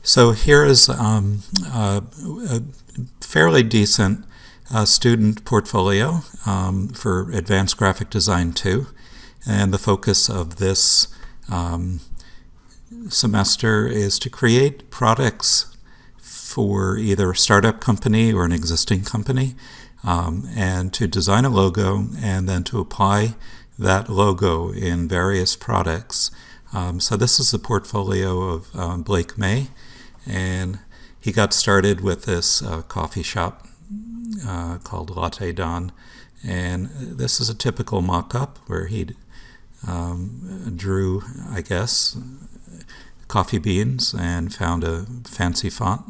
So here is a fairly decent student portfolio for Advanced Graphic Design 2. And the focus of this semester is to create products for either a startup company or an existing company, and to design a logo and then to apply that logo in various products. So this is the portfolio of Blake May, and he got started with this coffee shop called Latte Don, and this is a typical mock-up where he drew, I guess, coffee beans and found a fancy font.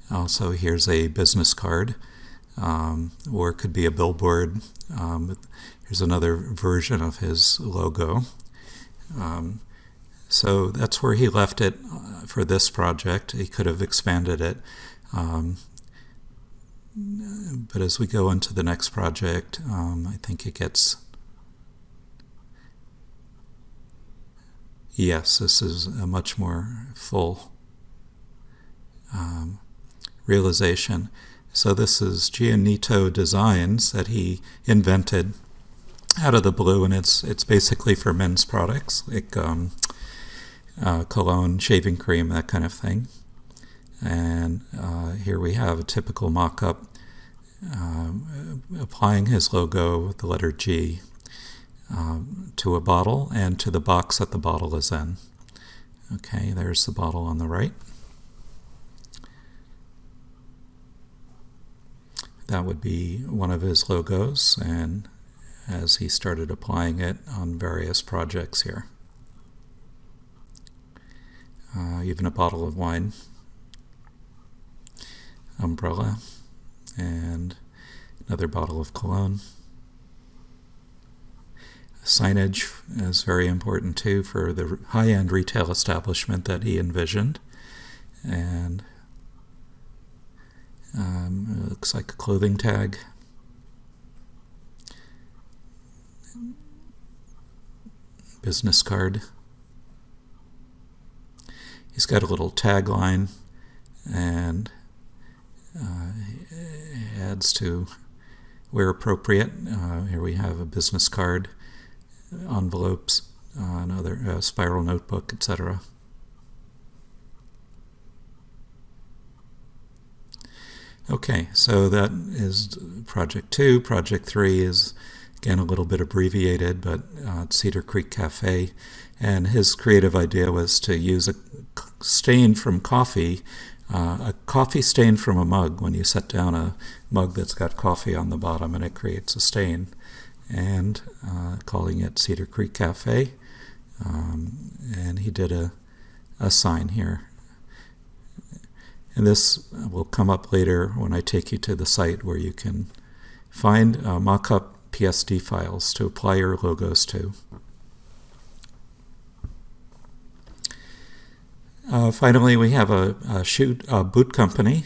Also, here's a business card, or it could be a billboard. Here's another version of his logo. So that's where he left it for this project. He could have expanded it. But as we go into the next project, I think it gets... Yes, this is a much more full realization. So this is Giannito Designs that he invented out of the blue, and it's basically for men's products, like cologne, shaving cream, that kind of thing. And here we have a typical mock-up applying his logo with the letter G to a bottle and to the box that the bottle is in. Okay, there's the bottle on the right. That would be one of his logos, and as he started applying it on various projects here. Even a bottle of wine, umbrella, and another bottle of cologne. Signage is very important too for the high-end retail establishment that he envisioned. And it looks like a clothing tag. Business card. He's got a little tagline, and adds to where appropriate. Here we have a business card, envelopes, another spiral notebook, etc. Okay, so that is Project 2. Project 3 is, again, a little bit abbreviated, but Cedar Creek Cafe. And his creative idea was to use a stain from coffee, a coffee stain from a mug. When you set down a mug that's got coffee on the bottom and it creates a stain, and calling it Cedar Creek Cafe. And he did a sign here. And this will come up later when I take you to the site where you can find mock-up PSD files to apply your logos to. Finally, we have a boot company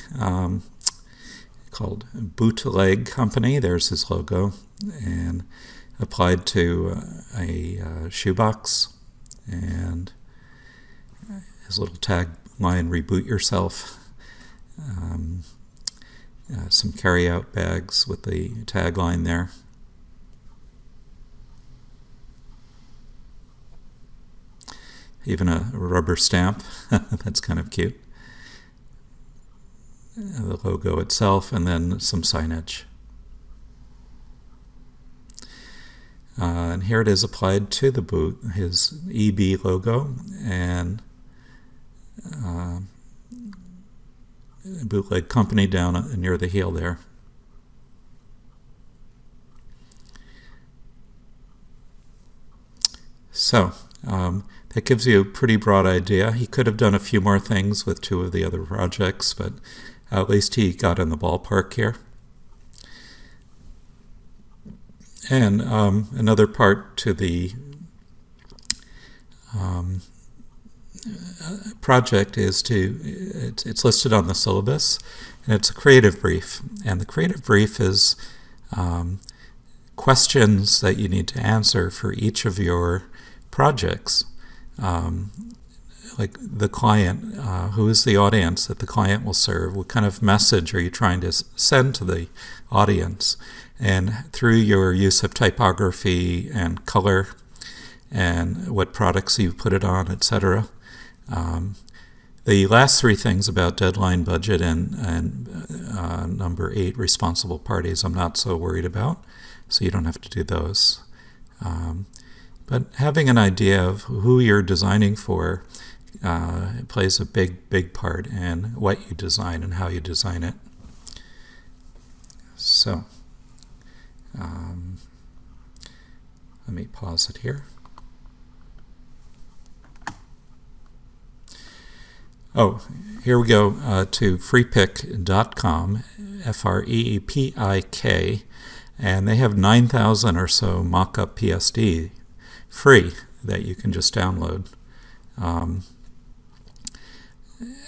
called Bootleg Company. There's his logo, and applied to a shoebox, and his little tagline, "Reboot yourself." Some carry-out bags with the tagline there. Even a rubber stamp. That's kind of cute. The logo itself, and then some signage. And here it is applied to the boot, his EB logo, and Bootleg Company down near the heel there. So, that gives you a pretty broad idea. He could have done a few more things with two of the other projects, but at least he got in the ballpark here. And another part to the project is it's listed on the syllabus, and it's a creative brief. And the creative brief is questions that you need to answer for each of your projects. like the client, who is the audience that the client will serve? What kind of message are you trying to send to the audience? And through your use of typography and color and what products you put it on, etc. The last three things about deadline, budget, and number 8, responsible parties, I'm not so worried about, so you don't have to do those. But having an idea of who you're designing for plays a big part in what you design and how you design it. So, let me pause it here. Oh, here we go to freepik.com, FREEPIK, and they have 9,000 or so mock-up PSD free that you can just download.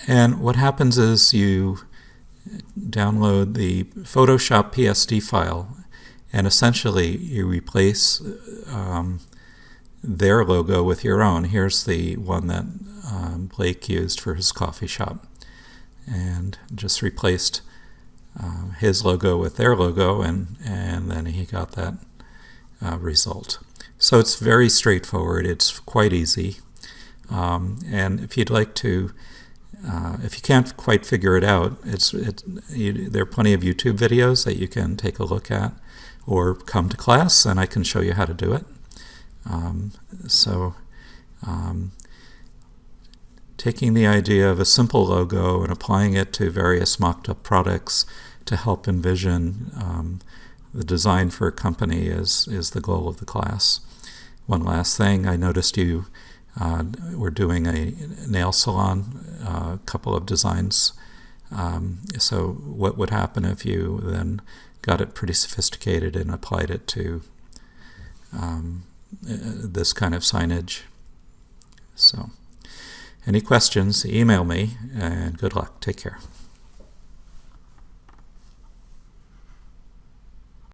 And what happens is you download the Photoshop PSD file, and essentially you replace their logo with your own. Here's the one that Blake used for his coffee shop, and just replaced his logo with their logo, and then he got that result. So it's very straightforward. It's quite easy. And if you'd like to, if you can't quite figure it out, there are plenty of YouTube videos that you can take a look at, or come to class and I can show you how to do it. Taking the idea of a simple logo and applying it to various mocked-up products to help envision the design for a company is the goal of the class. One last thing, I noticed you were doing a nail salon, a couple of designs. So what would happen if you then got it pretty sophisticated and applied it to this kind of signage? So, any questions, email me, and good luck. Take care.